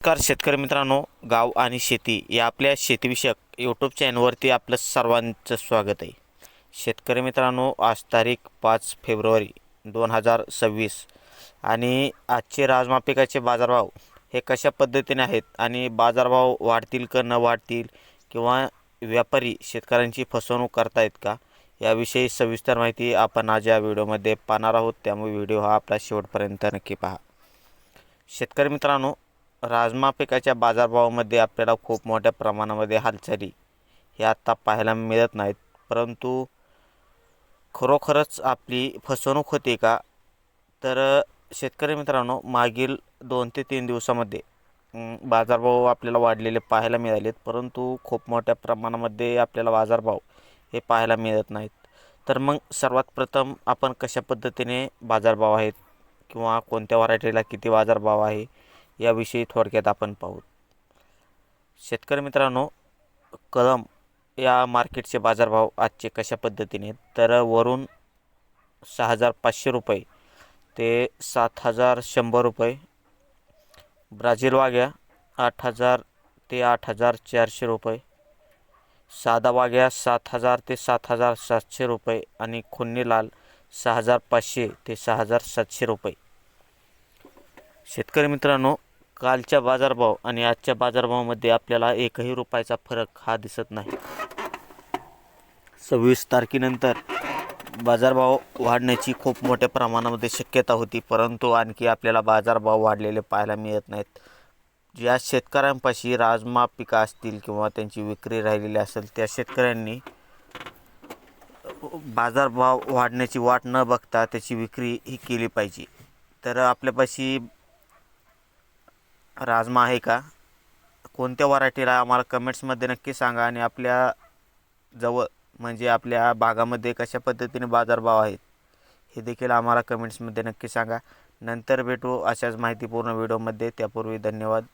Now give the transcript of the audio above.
नमस्कार शेतकरी मित्रांनो, गाव आणि शेती या आपल्या शेतीविषयक यूट्यूब चॅनलवरती आपलं सर्वांचं स्वागत आहे. शेतकरी मित्रांनो, आज तारीख 5 फेब्रुवारी 2026 आणि आजचे राजमा पिकाचे बाजारभाव हे कशा पद्धतीने आहेत आणि बाजारभाव वाढतील का न वाढतील किंवा व्यापारी शेतकऱ्यांची फसवणूक करतायत का, याविषयी सविस्तर माहिती आपण आज या व्हिडिओमध्ये पाहणार आहोत. त्यामुळे व्हिडिओ हा आपला शेवटपर्यंत नक्की पहा. शेतकरी मित्रांनो, राजमा पिकाच्या बाजारभावामध्ये आपल्याला खूप मोठ्या प्रमाणामध्ये हालचाली हे आत्ता पाहायला मिळत नाहीत. परंतु खरोखरच आपली फसवणूक होते का, तर शेतकरी मित्रांनो, मागील 2 ते 3 दिवसामध्ये बाजारभाव आपल्याला वाढलेले पाहायला मिळालेत. परंतु खूप मोठ्या प्रमाणामध्ये आपल्याला बाजारभाव हे पाहायला मिळत नाहीत. तर मग सर्वात प्रथम आपण कशा पद्धतीने बाजारभाव आहेत किंवा कोणत्या व्हरायटीला किती बाजारभाव आहे याविषयी थोडक्यात आपण पाहू. शेतकरी मित्रांनो, कलम या मार्केटचे बाजारभाव आजचे कशा पद्धतीने आहेत, तर वरून 6,500 रुपये ते 7,100 रुपये. ब्राझील वाघ्या 8,000 ते 8,400 रुपये. साधा वाघ्या 7,000 ते 7,700 रुपये आणि खुन्नी लाल 6,500 ते 6,700 रुपये. शेतकरी मित्रांनो, कालच्या बाजारभाव आणि आजच्या बाजारभावामध्ये आपल्याला एकही रुपयाचा फरक हा दिसत नाही. 26 तारखेनंतर बाजारभाव वाढण्याची खूप मोठ्या प्रमाणामध्ये शक्यता होती, परंतु आणखी आपल्याला बाजारभाव वाढलेले पाहायला मिळत नाहीत. ज्या शेतकऱ्यांपाशी राजमा पिकं असतील किंवा त्यांची विक्री राहिलेली असेल, त्या शेतकऱ्यांनी बाजारभाव वाढण्याची वाट न बघता त्याची विक्री ही केली पाहिजे. तर आपल्यापाशी राजमा आहे का, कोणत्या व्हरायटीला, आम्हाला कमेंट्समध्ये नक्की सांगा. आणि आपल्या जवळ म्हणजे आपल्या भागामध्ये कशा पद्धतीने बाजारभाव आहेत हे देखील आम्हाला कमेंट्समध्ये नक्की सांगा. नंतर भेटू अशाच माहितीपूर्ण व्हिडिओमध्ये. त्यापूर्वी धन्यवाद.